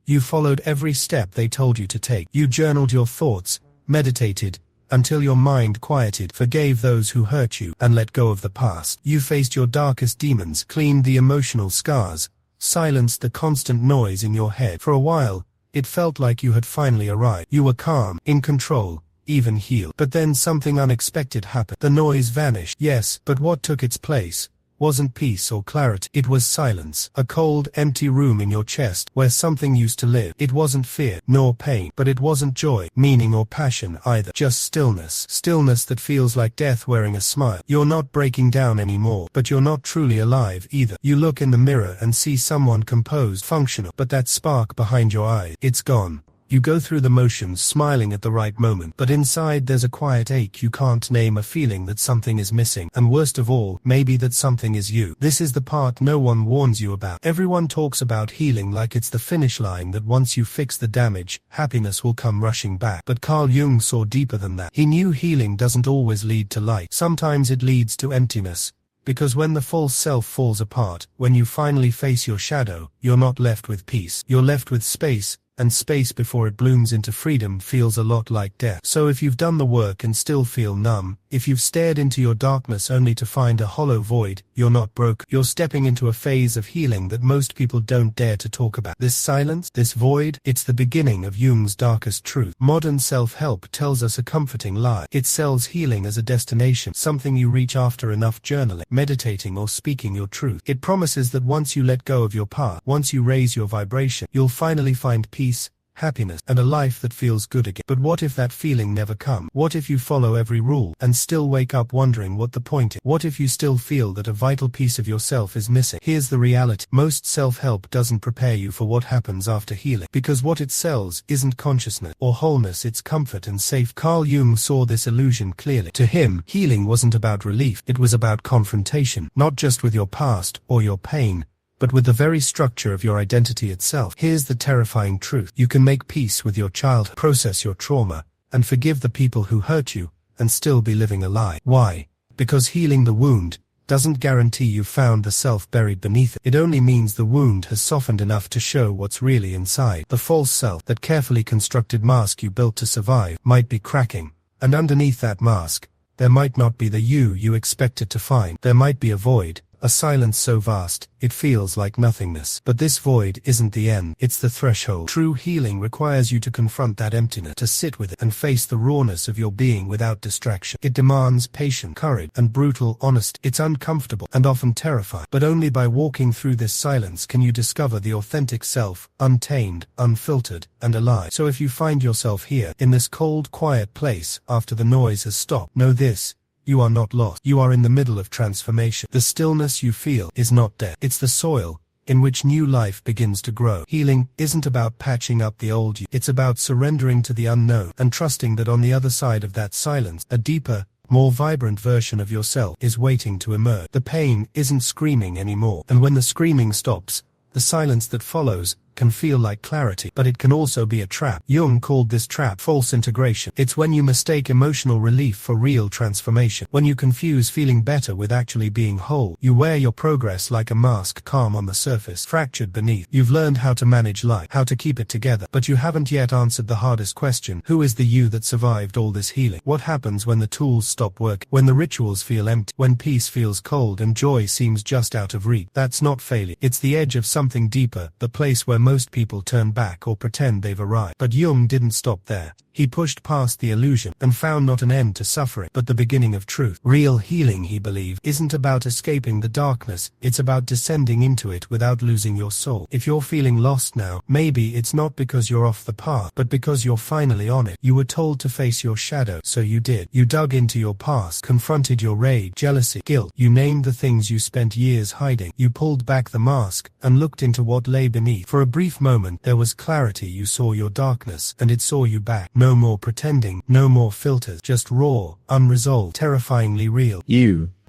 You followed every step they told you to take. You journaled your thoughts, meditated, until your mind quieted, forgave those who hurt you, and let go of the past. You faced your darkest demons, cleaned the emotional scars, silenced the constant noise in your head. For a while, it felt like you had finally arrived. You were calm, in control, even healed. But then something unexpected happened. The noise vanished. Yes, but what took its place wasn't peace or clarity. It was silence. A cold, empty room in your chest where something used to live. It wasn't fear, nor pain, but it wasn't joy, meaning or passion either. Just stillness. Stillness that feels like death wearing a smile. You're not breaking down anymore, but you're not truly alive either. You look in the mirror and see someone composed, functional, but that spark behind your eye, it's gone. You go through the motions smiling at the right moment, but inside there's a quiet ache you can't name, a feeling that something is missing, and worst of all, maybe that something is you. This is the part no one warns you about. Everyone talks about healing like it's the finish line, that once you fix the damage, happiness will come rushing back. But Carl Jung saw deeper than that. He knew healing doesn't always lead to light. Sometimes it leads to emptiness. Because when the false self falls apart, when you finally face your shadow, you're not left with peace. You're left with space. And space before it blooms into freedom feels a lot like death. So if you've done the work and still feel numb, if you've stared into your darkness only to find a hollow void, you're not broke. You're stepping into a phase of healing that most people don't dare to talk about. This silence, this void, it's the beginning of Jung's darkest truth. Modern self-help tells us a comforting lie. It sells healing as a destination, something you reach after enough journaling, meditating, or speaking your truth. It promises that once you let go of your past, once you raise your vibration, you'll finally find peace, happiness, and a life that feels good again. But what if that feeling never comes? What if you follow every rule and still wake up wondering what the point is? What if you still feel that a vital piece of yourself is missing? Here's the reality. Most self-help doesn't prepare you for what happens after healing, because what it sells isn't consciousness or wholeness, it's comfort and safe. Carl Jung saw this illusion clearly. To him, healing wasn't about relief, it was about confrontation, not just with your past or your pain, but with the very structure of your identity itself. Here's the terrifying truth. You can make peace with your childhood, process your trauma, and forgive the people who hurt you, and still be living a lie. Why? Because healing the wound doesn't guarantee you've found the self buried beneath it. It only means the wound has softened enough to show what's really inside. The false self, that carefully constructed mask you built to survive, might be cracking, and underneath that mask, there might not be the you expected to find. There might be a void, a silence so vast, it feels like nothingness. But this void isn't the end, it's the threshold. True healing requires you to confront that emptiness, to sit with it, and face the rawness of your being without distraction. It demands patience, courage, and brutal honesty. It's uncomfortable, and often terrifying. But only by walking through this silence can you discover the authentic self, untamed, unfiltered, and alive. So if you find yourself here, in this cold, quiet place, after the noise has stopped, know this: you are not lost. You are in the middle of transformation. The stillness you feel is not death. It's the soil in which new life begins to grow. Healing isn't about patching up the old you. It's about surrendering to the unknown and trusting that on the other side of that silence, a deeper, more vibrant version of yourself is waiting to emerge. The pain isn't screaming anymore. And when the screaming stops, the silence that follows can feel like clarity, but it can also be a trap. Jung called this trap false integration. It's when you mistake emotional relief for real transformation. When you confuse feeling better with actually being whole. You wear your progress like a mask, calm on the surface, fractured beneath. You've learned how to manage life, how to keep it together, but you haven't yet answered the hardest question. Who is the you that survived all this healing? What happens when the tools stop working? When the rituals feel empty? When peace feels cold and joy seems just out of reach? That's not failure. It's the edge of something deeper, the place where most people turn back or pretend they've arrived. But Jung didn't stop there. He pushed past the illusion and found not an end to suffering, but the beginning of truth. Real healing, he believed, isn't about escaping the darkness, it's about descending into it without losing your soul. If you're feeling lost now, maybe it's not because you're off the path, but because you're finally on it. You were told to face your shadow, so you did. You dug into your past, confronted your rage, jealousy, guilt. You named the things you spent years hiding. You pulled back the mask and looked into what lay beneath. For a brief moment, there was clarity. You saw your darkness, and it saw you back. No more pretending, no more filters, just raw, unresolved, terrifyingly real.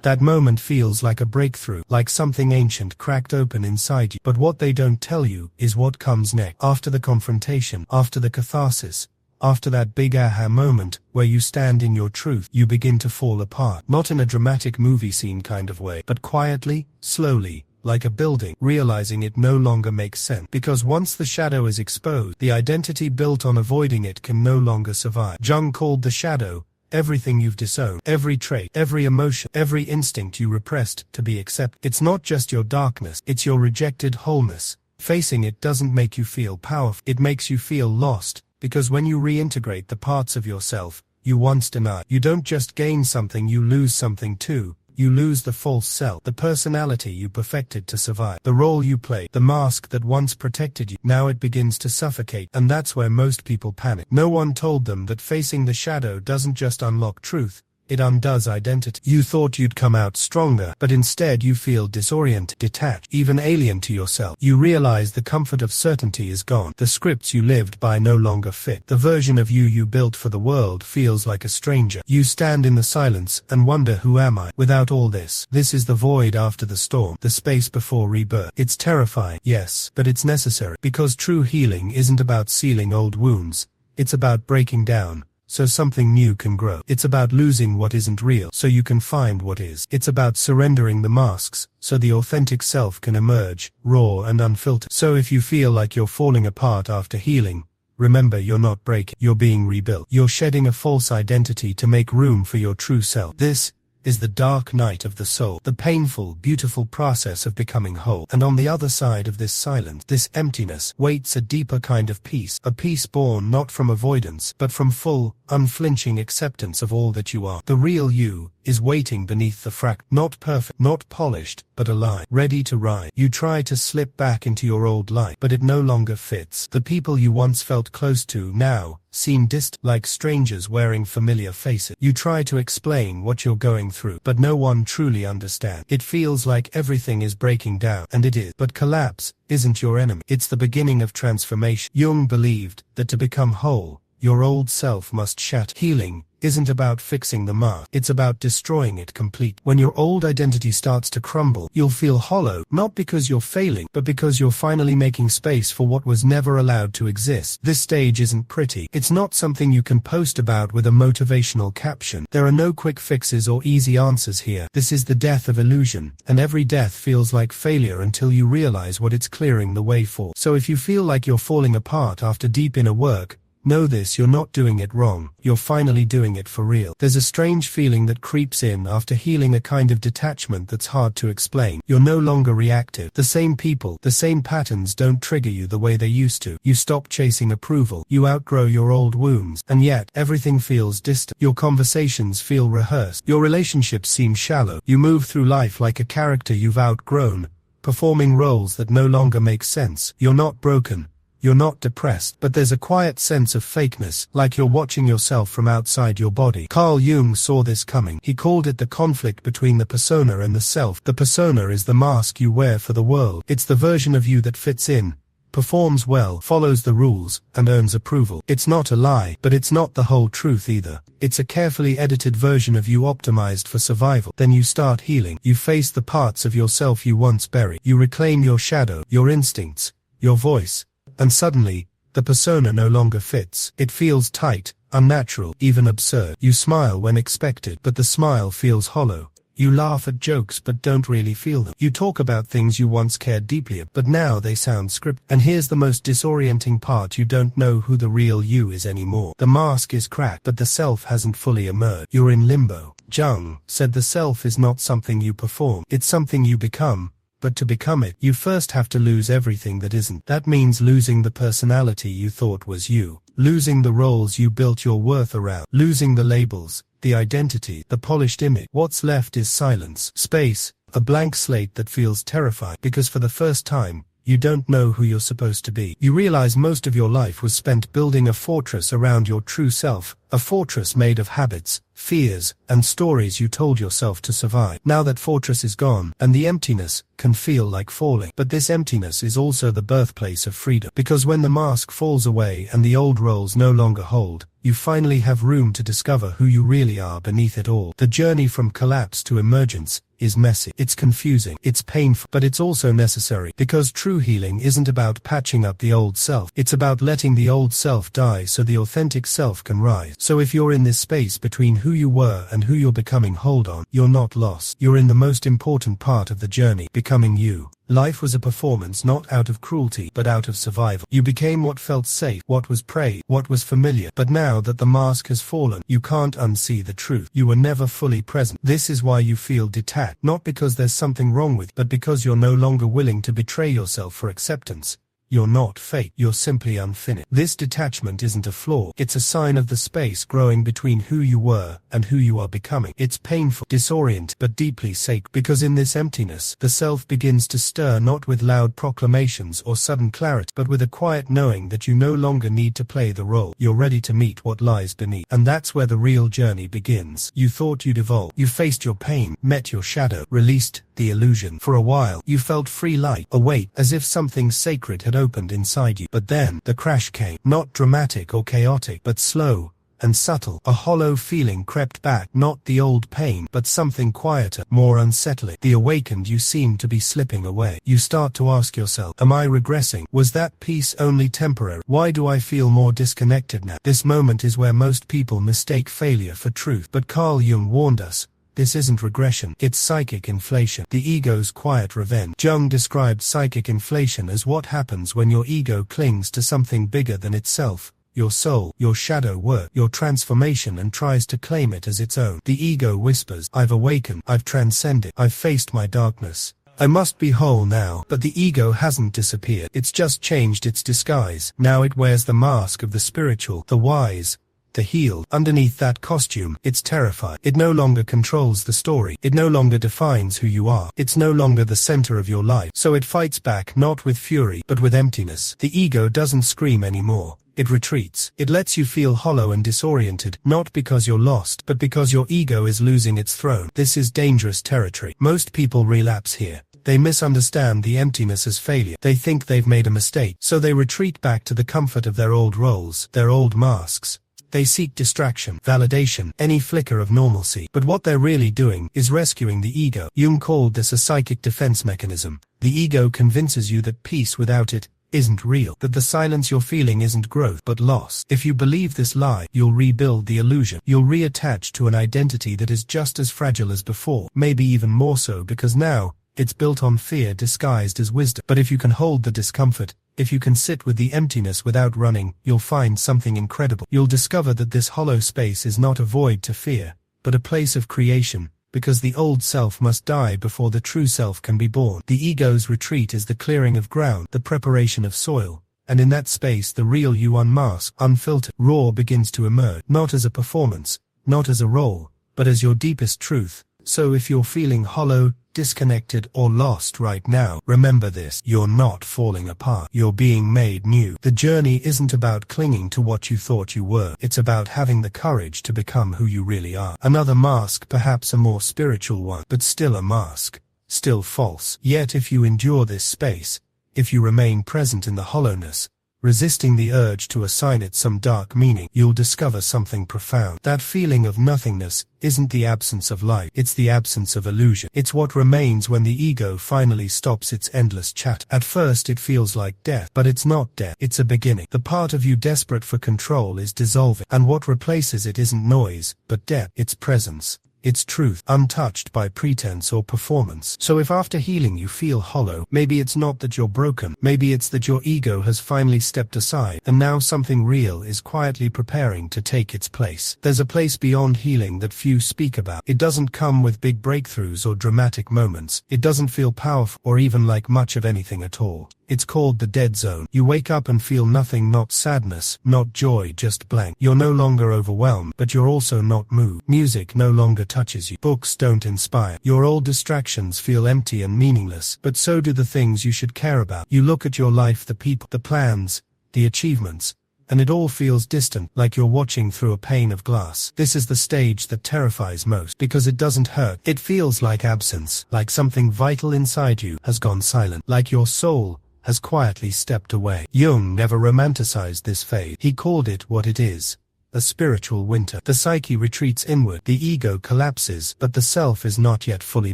That moment feels like a breakthrough, like something ancient cracked open inside you. But what they don't tell you is what comes next. After the confrontation, after the catharsis, after that big aha moment, where you stand in your truth, you begin to fall apart. Not in a dramatic movie scene kind of way, but quietly, slowly, like a building, realizing it no longer makes sense. Because once the shadow is exposed, the identity built on avoiding it can no longer survive. Jung called the shadow everything you've disowned, every trait, every emotion, every instinct you repressed to be accepted. It's not just your darkness, it's your rejected wholeness. Facing it doesn't make you feel powerful, it makes you feel lost, because when you reintegrate the parts of yourself you once denied, you don't just gain something, you lose something too. You lose the false self, the personality you perfected to survive, the role you played, the mask that once protected you. Now it begins to suffocate, and that's where most people panic. No one told them that facing the shadow doesn't just unlock truth, it undoes identity. You thought you'd come out stronger, but instead you feel disoriented, detached, even alien to yourself. You realize the comfort of certainty is gone. The scripts you lived by no longer fit. The version of you built for the world feels like a stranger. You stand in the silence and wonder, who am I without all this? This is the void after the storm, the space before rebirth. It's terrifying, yes, but it's necessary, because true healing isn't about sealing old wounds. It's about breaking down so something new can grow. It's about losing what isn't real so you can find what is. It's about surrendering the masks so the authentic self can emerge, raw and unfiltered. So if you feel like you're falling apart after healing, remember, you're not breaking, you're being rebuilt. You're shedding a false identity to make room for your true self. This is the dark night of the soul, the painful, beautiful process of becoming whole. And on the other side of this silence, this emptiness, waits a deeper kind of peace, a peace born not from avoidance, but from full, unflinching acceptance of all that you are. The real you is waiting beneath the not perfect, not polished, but alive, ready to rise. You try to slip back into your old life, but it no longer fits. The people you once felt close to now seem distant, like strangers wearing familiar faces. You try to explain what you're going through, but no one truly understands. It feels like everything is breaking down, and it is. But collapse isn't your enemy. It's the beginning of transformation. Jung believed that to become whole, your old self must shatter. Healing isn't about fixing the mask, it's about destroying it completely. When your old identity starts to crumble, you'll feel hollow, not because you're failing, but because you're finally making space for what was never allowed to exist. This stage isn't pretty. It's not something you can post about with a motivational caption. There are no quick fixes or easy answers here. This is the death of illusion, and every death feels like failure until you realize what it's clearing the way for. So if you feel like you're falling apart after deep inner work, know this: you're not doing it wrong, you're finally doing it for real. There's a strange feeling that creeps in after healing, a kind of detachment that's hard to explain. You're no longer reactive. The same people, the same patterns don't trigger you the way they used to. You stop chasing approval. You outgrow your old wounds. And yet, everything feels distant. Your conversations feel rehearsed. Your relationships seem shallow. You move through life like a character you've outgrown, performing roles that no longer make sense. You're not broken. You're not depressed, but there's a quiet sense of fakeness, like you're watching yourself from outside your body. Carl Jung saw this coming. He called it the conflict between the persona and the self. The persona is the mask you wear for the world. It's the version of you that fits in, performs well, follows the rules, and earns approval. It's not a lie, but it's not the whole truth either. It's a carefully edited version of you optimized for survival. Then you start healing. You face the parts of yourself you once buried. You reclaim your shadow, your instincts, your voice. And suddenly, the persona no longer fits. It feels tight, unnatural, even absurd. You smile when expected, but the smile feels hollow. You laugh at jokes but don't really feel them. You talk about things you once cared deeply about, but now they sound scripted. And here's the most disorienting part: you don't know who the real you is anymore. The mask is cracked, but the self hasn't fully emerged. You're in limbo. Jung said the self is not something you perform, it's something you become. But to become it, you first have to lose everything that isn't. That means losing the personality you thought was you, losing the roles you built your worth around, losing the labels, the identity, the polished image. What's left is silence, space, a blank slate that feels terrifying, because for the first time, you don't know who you're supposed to be. You realize most of your life was spent building a fortress around your true self, a fortress made of habits, fears, and stories you told yourself to survive. Now that fortress is gone, and the emptiness can feel like falling. But this emptiness is also the birthplace of freedom, because when the mask falls away and the old roles no longer hold, you finally have room to discover who you really are beneath it all. The journey from collapse to emergence is messy, it's confusing, it's painful, but it's also necessary, because true healing isn't about patching up the old self, it's about letting the old self die so the authentic self can rise. So if you're in this space between who you were and who you're becoming, hold on, you're not lost. You're in the most important part of the journey, becoming you. Life was a performance not out of cruelty but out of survival. You became what felt safe, what was prey, what was familiar. But now that the mask has fallen, you can't unsee the truth. You were never fully present. This is why you feel detached, not because there's something wrong with you, but because you're no longer willing to betray yourself for acceptance. You're not fake, you're simply unfinished. This detachment isn't a flaw, it's a sign of the space growing between who you were and who you are becoming. It's painful, disorienting, but deeply sacred, because in this emptiness, the self begins to stir, not with loud proclamations or sudden clarity, but with a quiet knowing that you no longer need to play the role. You're ready to meet what lies beneath. And that's where the real journey begins. You thought you'd evolve. You faced your pain, met your shadow, released the illusion. For a while, you felt free, light, a weight, as if something sacred had opened inside you. But then, the crash came. Not dramatic or chaotic, but slow and subtle. A hollow feeling crept back, not the old pain, but something quieter, more unsettling. The awakened you seemed to be slipping away. You start to ask yourself, am I regressing? Was that peace only temporary? Why do I feel more disconnected now? This moment is where most people mistake failure for truth. But Carl Jung warned us, this isn't regression, it's psychic inflation, the ego's quiet revenge. Jung described psychic inflation as what happens when your ego clings to something bigger than itself, your soul, your shadow work, your transformation, and tries to claim it as its own. The ego whispers, I've awakened, I've transcended, I've faced my darkness, I must be whole now. But the ego hasn't disappeared, it's just changed its disguise. Now it wears the mask of the spiritual, the wise, the healed. Underneath that costume, it's terrified. It no longer controls the story. It no longer defines who you are. It's no longer the center of your life. So it fights back, not with fury, but with emptiness. The ego doesn't scream anymore. It retreats. It lets you feel hollow and disoriented, not because you're lost, but because your ego is losing its throne. This is dangerous territory. Most people relapse here. They misunderstand the emptiness as failure. They think they've made a mistake, so they retreat back to the comfort of their old roles, their old masks. They seek distraction, validation, any flicker of normalcy. But what they're really doing is rescuing the ego. Jung called this a psychic defense mechanism. The ego convinces you that peace without it isn't real, that the silence you're feeling isn't growth, but loss. If you believe this lie, you'll rebuild the illusion. You'll reattach to an identity that is just as fragile as before, maybe even more so, because now, it's built on fear disguised as wisdom. But if you can hold the discomfort, if you can sit with the emptiness without running, you'll find something incredible. You'll discover that this hollow space is not a void to fear, but a place of creation, because the old self must die before the true self can be born. The ego's retreat is the clearing of ground, the preparation of soil, and in that space the real you, unmasked, unfiltered, raw, begins to emerge, not as a performance, not as a role, but as your deepest truth. So if you're feeling hollow, disconnected, or lost right now, remember this: you're not falling apart. You're being made new. The journey isn't about clinging to what you thought you were. It's about having the courage to become who you really are. Another mask, perhaps a more spiritual one, but still a mask, still false. Yet if you endure this space, if you remain present in the hollowness, resisting the urge to assign it some dark meaning, you'll discover something profound. That feeling of nothingness isn't the absence of life, it's the absence of illusion. It's what remains when the ego finally stops its endless chat. At first it feels like death, but it's not death, it's a beginning. The part of you desperate for control is dissolving, and what replaces it isn't noise, but depth, its presence, its truth, untouched by pretense or performance. So if after healing you feel hollow, maybe it's not that you're broken, maybe it's that your ego has finally stepped aside, and now something real is quietly preparing to take its place. There's a place beyond healing that few speak about. It doesn't come with big breakthroughs or dramatic moments. It doesn't feel powerful, or even like much of anything at all. It's called the dead zone. You wake up and feel nothing, not sadness, not joy, just blank. You're no longer overwhelmed, but you're also not moved. Music no longer touches you. Books don't inspire. Your old distractions feel empty and meaningless, but so do the things you should care about. You look at your life, the people, the plans, the achievements, and it all feels distant, like you're watching through a pane of glass. This is the stage that terrifies most, because it doesn't hurt. It feels like absence, like something vital inside you has gone silent, like your soul has quietly stepped away. Jung never romanticized this phase. He called it what it is: a spiritual winter. The psyche retreats inward, the ego collapses, but the self is not yet fully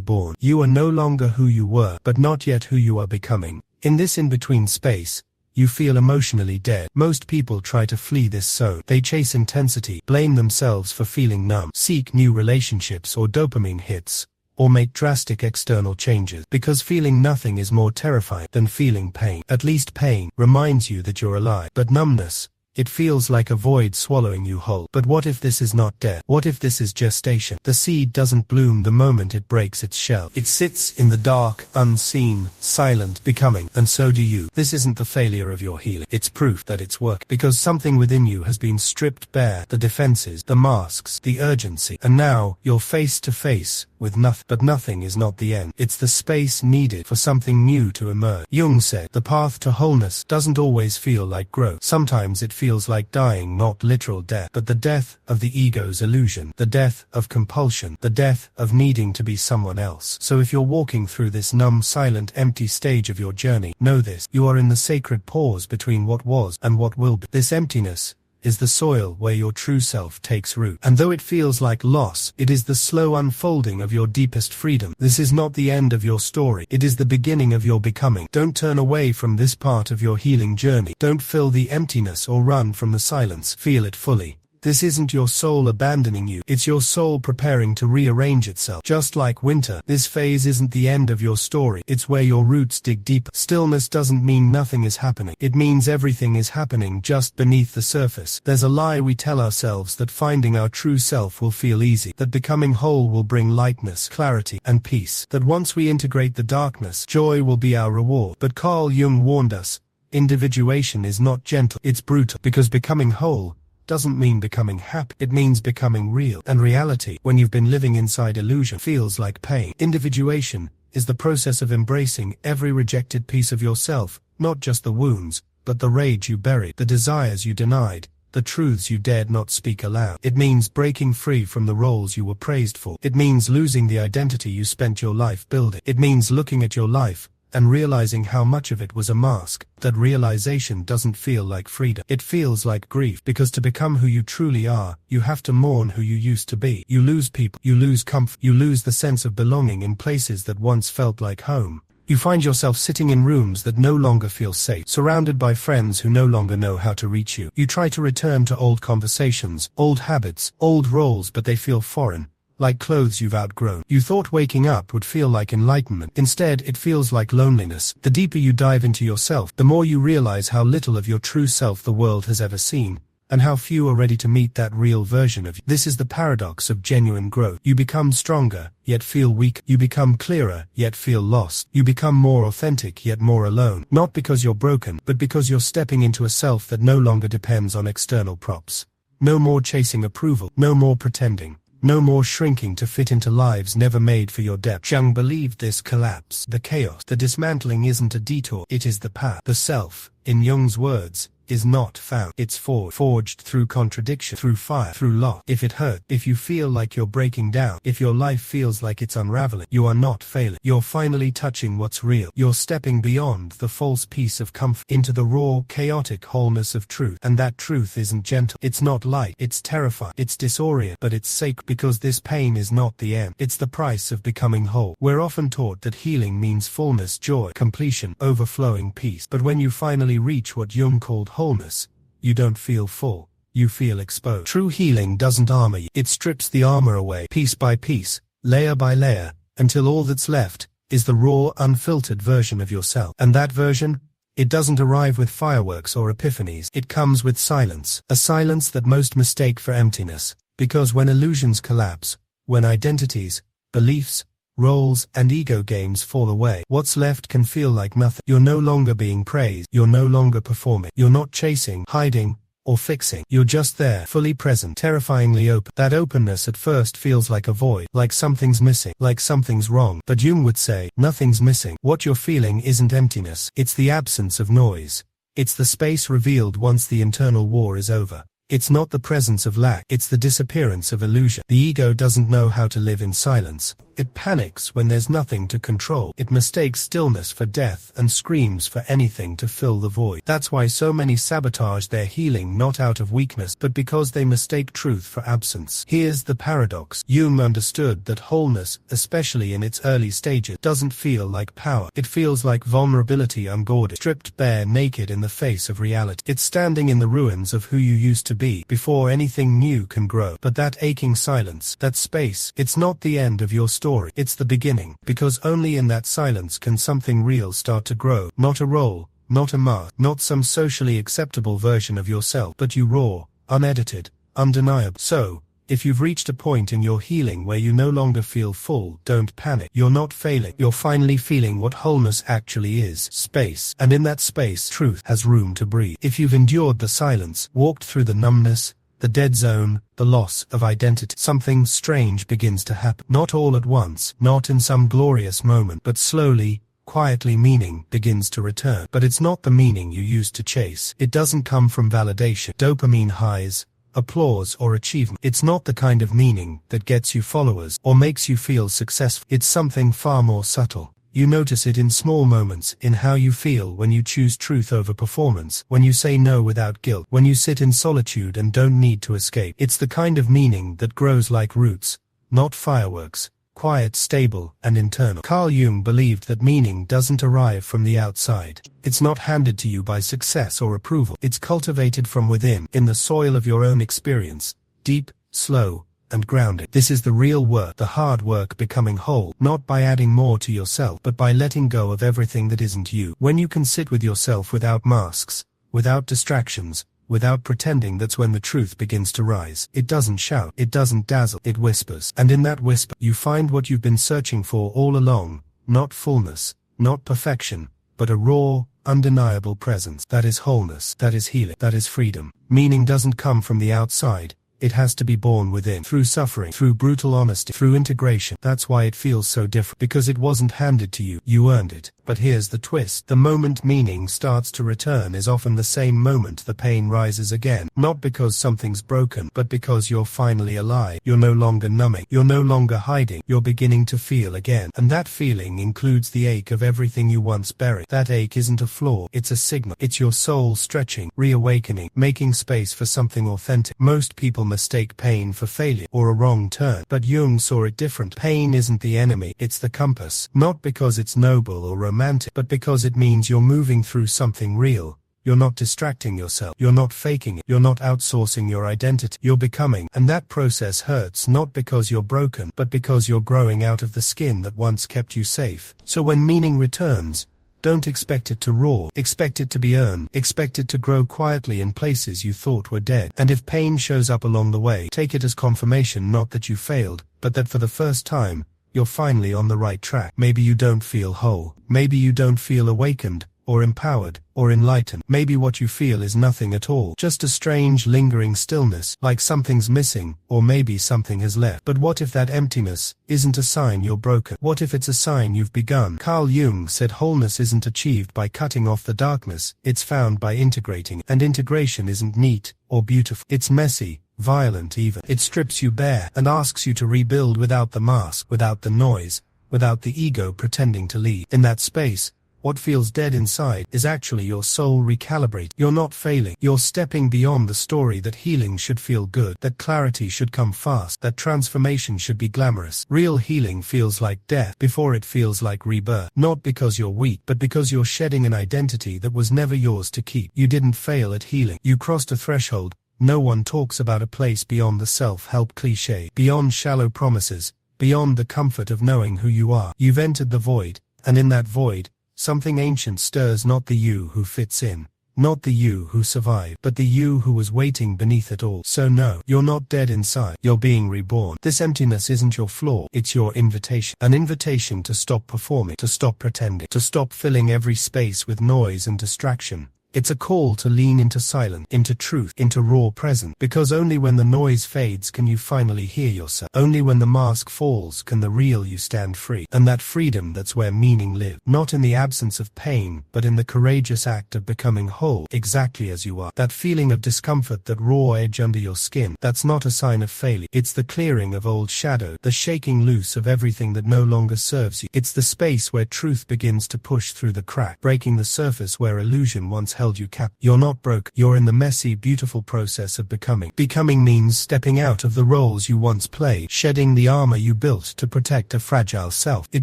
born. You are no longer who you were, but not yet who you are becoming. In this in-between space, you feel emotionally dead. Most people try to flee this zone. They chase intensity, blame themselves for feeling numb, seek new relationships or dopamine hits, or make drastic external changes, because feeling nothing is more terrifying than feeling pain. At least pain reminds you that you're alive, but numbness, it feels like a void swallowing you whole. But what if this is not death? What if this is gestation? The seed doesn't bloom the moment it breaks its shell. It sits in the dark, unseen, silent, becoming, and so do you. This isn't the failure of your healing. It's proof that it's working, because something within you has been stripped bare, the defenses, the masks, the urgency, and now you're face to face with nothing. But nothing is not the end. It's the space needed for something new to emerge. Jung said, the path to wholeness doesn't always feel like growth. Sometimes it feels like dying, not literal death, but the death of the ego's illusion, the death of compulsion, the death of needing to be someone else. So if you're walking through this numb, silent, empty stage of your journey, know this: you are in the sacred pause between what was and what will be. This emptiness is the soil where your true self takes root. And though it feels like loss, it is the slow unfolding of your deepest freedom. This is not the end of your story. It is the beginning of your becoming. Don't turn away from this part of your healing journey. Don't fill the emptiness or run from the silence. Feel it fully. This isn't your soul abandoning you, it's your soul preparing to rearrange itself. Just like winter, this phase isn't the end of your story, it's where your roots dig deeper. Stillness doesn't mean nothing is happening. It means everything is happening just beneath the surface. There's a lie we tell ourselves that finding our true self will feel easy, that becoming whole will bring lightness, clarity, and peace, that once we integrate the darkness, joy will be our reward. But Carl Jung warned us, individuation is not gentle, it's brutal, because becoming whole doesn't mean becoming happy, it means becoming real. And reality, when you've been living inside illusion, feels like pain. Individuation is the process of embracing every rejected piece of yourself, not just the wounds, but the rage you buried, the desires you denied, the truths you dared not speak aloud. It means breaking free from the roles you were praised for. It means losing the identity you spent your life building. It means looking at your life and realizing how much of it was a mask. That realization doesn't feel like freedom. It feels like grief, because to become who you truly are, you have to mourn who you used to be. You lose people, you lose comfort, you lose the sense of belonging in places that once felt like home. You find yourself sitting in rooms that no longer feel safe, surrounded by friends who no longer know how to reach you. You try to return to old conversations, old habits, old roles, but they feel foreign, like clothes you've outgrown. You thought waking up would feel like enlightenment. Instead, it feels like loneliness. The deeper you dive into yourself, the more you realize how little of your true self the world has ever seen, and how few are ready to meet that real version of you. This is the paradox of genuine growth. You become stronger, yet feel weak. You become clearer, yet feel lost. You become more authentic, yet more alone. Not because you're broken, but because you're stepping into a self that no longer depends on external props. No more chasing approval. No more pretending. No more shrinking to fit into lives never made for your depth. Jung believed this collapse, the chaos, the dismantling isn't a detour, it is the path. The self, in Jung's words, is not found. It's forged through contradiction, through fire, through loss. If it hurt, if you feel like you're breaking down, if your life feels like it's unraveling, you are not failing. You're finally touching what's real. You're stepping beyond the false peace of comfort into the raw, chaotic wholeness of truth. And that truth isn't gentle. It's not light. It's terrifying. It's disorienting. But it's sacred, because this pain is not the end. It's the price of becoming whole. We're often taught that healing means fullness, joy, completion, overflowing peace. But when you finally reach what Jung called wholeness, you don't feel full, you feel exposed. True healing doesn't armor you, it strips the armor away, piece by piece, layer by layer, until all that's left is the raw, unfiltered version of yourself. And that version, it doesn't arrive with fireworks or epiphanies, it comes with silence, a silence that most mistake for emptiness, because when illusions collapse, when identities, beliefs, roles, and ego games fall away, what's left can feel like nothing. You're no longer being praised, you're no longer performing, you're not chasing, hiding, or fixing. You're just there, fully present, terrifyingly open. That openness at first feels like a void, like something's missing, like something's wrong. But Jung would say, nothing's missing. What you're feeling isn't emptiness, it's the absence of noise. It's the space revealed once the internal war is over. It's not the presence of lack, it's the disappearance of illusion. The ego doesn't know how to live in silence. It panics when there's nothing to control. It mistakes stillness for death and screams for anything to fill the void. That's why so many sabotage their healing, not out of weakness, but because they mistake truth for absence. Here's the paradox. Jung understood that wholeness, especially in its early stages, doesn't feel like power. It feels like vulnerability unguarded, stripped bare, naked in the face of reality. It's standing in the ruins of who you used to be, before anything new can grow. But that aching silence, that space, it's not the end of your story, it's the beginning. Because only in that silence can something real start to grow. Not a role, not a mask, not some socially acceptable version of yourself, but you raw, unedited, undeniable. So, if you've reached a point in your healing where you no longer feel full, don't panic. You're not failing. You're finally feeling what wholeness actually is. Space. And in that space, truth has room to breathe. If you've endured the silence, walked through the numbness, the dead zone, the loss of identity, something strange begins to happen. Not all at once, not in some glorious moment, but slowly, quietly, meaning begins to return. But it's not the meaning you used to chase. It doesn't come from validation, dopamine highs, applause or achievement. It's not the kind of meaning that gets you followers or makes you feel successful. It's something far more subtle. You notice it in small moments, in how you feel when you choose truth over performance, when you say no without guilt, when you sit in solitude and don't need to escape. It's the kind of meaning that grows like roots, not fireworks. Quiet, stable, and internal. Carl Jung believed that meaning doesn't arrive from the outside. It's not handed to you by success or approval. It's cultivated from within, in the soil of your own experience, deep, slow, and grounded. This is the real work, the hard work becoming whole, not by adding more to yourself, but by letting go of everything that isn't you. When you can sit with yourself without masks, without distractions, without pretending, that's when the truth begins to rise. It doesn't shout, it doesn't dazzle, it whispers. And in that whisper, you find what you've been searching for all along, not fullness, not perfection, but a raw, undeniable presence. That is wholeness, that is healing, that is freedom. Meaning doesn't come from the outside. It has to be born within, through suffering, through brutal honesty, through integration. That's why it feels so different, because it wasn't handed to you, you earned it. But here's the twist. The moment meaning starts to return is often the same moment the pain rises again. Not because something's broken, but because you're finally alive. You're no longer numbing. You're no longer hiding. You're beginning to feel again. And that feeling includes the ache of everything you once buried. That ache isn't a flaw, it's a signal. It's your soul stretching, reawakening, making space for something authentic. Most people mistake pain for failure or a wrong turn. But Jung saw it different. Pain isn't the enemy, it's the compass. Not because it's noble or romantic, but because it means you're moving through something real. You're not distracting yourself. You're not faking it. You're not outsourcing your identity. You're becoming. And that process hurts not because you're broken, but because you're growing out of the skin that once kept you safe. So when meaning returns, don't expect it to roar. Expect it to be earned. Expect it to grow quietly in places you thought were dead. And if pain shows up along the way, take it as confirmation, not that you failed, but that for the first time, you're finally on the right track. Maybe you don't feel whole. Maybe you don't feel awakened, or empowered, or enlightened. Maybe what you feel is nothing at all. Just a strange, lingering stillness, like something's missing, or maybe something has left. But what if that emptiness isn't a sign you're broken? What if it's a sign you've begun? Carl Jung said wholeness isn't achieved by cutting off the darkness, it's found by integrating. And integration isn't neat, or beautiful. It's messy, violent even. It strips you bare, and asks you to rebuild without the mask, without the noise, without the ego pretending to lead. In that space, what feels dead inside is actually your soul recalibrating. You're not failing. You're stepping beyond the story that healing should feel good, that clarity should come fast, that transformation should be glamorous. Real healing feels like death before it feels like rebirth. Not because you're weak, but because you're shedding an identity that was never yours to keep. You didn't fail at healing. You crossed a threshold. No one talks about a place beyond the self-help cliché, beyond shallow promises, beyond the comfort of knowing who you are. You've entered the void, and in that void, something ancient stirs, not the you who fits in, not the you who survived, but the you who was waiting beneath it all. So no, you're not dead inside, you're being reborn. This emptiness isn't your flaw, it's your invitation. An invitation to stop performing, to stop pretending, to stop filling every space with noise and distraction. It's a call to lean into silence, into truth, into raw presence. Because only when the noise fades can you finally hear yourself. Only when the mask falls can the real you stand free. And that freedom, that's where meaning lives. Not in the absence of pain, but in the courageous act of becoming whole, exactly as you are. That feeling of discomfort, that raw edge under your skin, that's not a sign of failure. It's the clearing of old shadow, the shaking loose of everything that no longer serves you. It's the space where truth begins to push through the crack, breaking the surface where illusion once held you captive. You're not broke. You're in the messy, beautiful process of becoming. Becoming means stepping out of the roles you once played, shedding the armor you built to protect a fragile self. It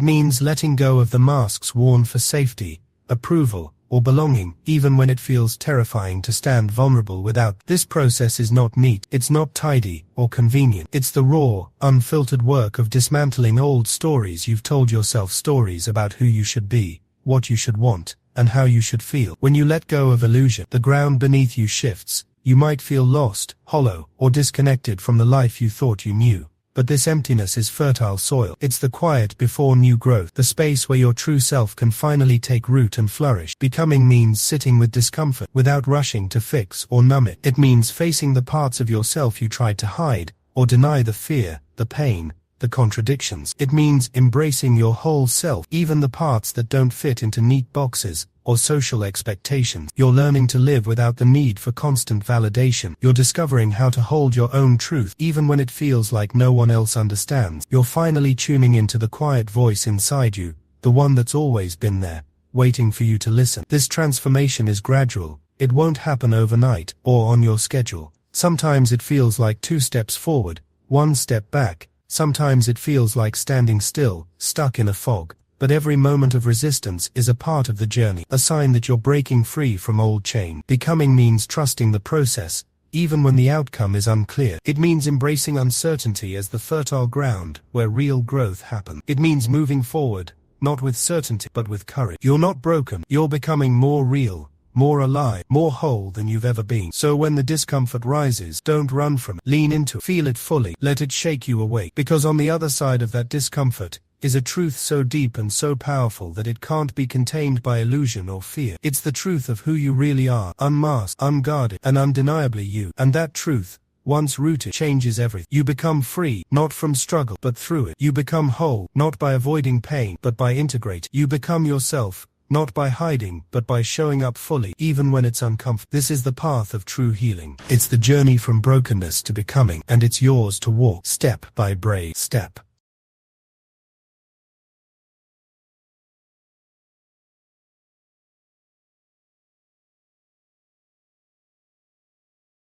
means letting go of the masks worn for safety, approval, or belonging, even when it feels terrifying to stand vulnerable without. This process is not neat, it's not tidy, or convenient. It's the raw, unfiltered work of dismantling old stories you've told yourself, stories about who you should be, what you should want, and how you should feel. When you let go of illusion, the ground beneath you shifts. You might feel lost, hollow, or disconnected from the life you thought you knew. But this emptiness is fertile soil. It's the quiet before new growth, the space where your true self can finally take root and flourish. Becoming means sitting with discomfort without rushing to fix or numb it. It means facing the parts of yourself you tried to hide, or deny, the fear, the pain, the contradictions. It means embracing your whole self, even the parts that don't fit into neat boxes or social expectations. You're learning to live without the need for constant validation. You're discovering how to hold your own truth, even when it feels like no one else understands. You're finally tuning into the quiet voice inside you, the one that's always been there, waiting for you to listen. This transformation is gradual. It won't happen overnight, or on your schedule. Sometimes it feels like 2 steps forward, 1 step back. Sometimes it feels like standing still, stuck in a fog. But every moment of resistance is a part of the journey, a sign that you're breaking free from old chains. Becoming means trusting the process, even when the outcome is unclear. It means embracing uncertainty as the fertile ground where real growth happens. It means moving forward, not with certainty, but with courage. You're not broken. You're becoming more real, more alive, more whole than you've ever been. So when the discomfort rises, don't run from it. Lean into it. Feel it fully. Let it shake you awake. Because on the other side of that discomfort is a truth so deep and so powerful that it can't be contained by illusion or fear. It's the truth of who you really are, unmasked, unguarded, and undeniably you. And that truth, once rooted, changes everything. You become free, not from struggle, but through it. You become whole, not by avoiding pain, but by integrating. You become yourself, not by hiding, but by showing up fully, even when it's uncomfortable. This is the path of true healing. It's the journey from brokenness to becoming, and it's yours to walk, step by step.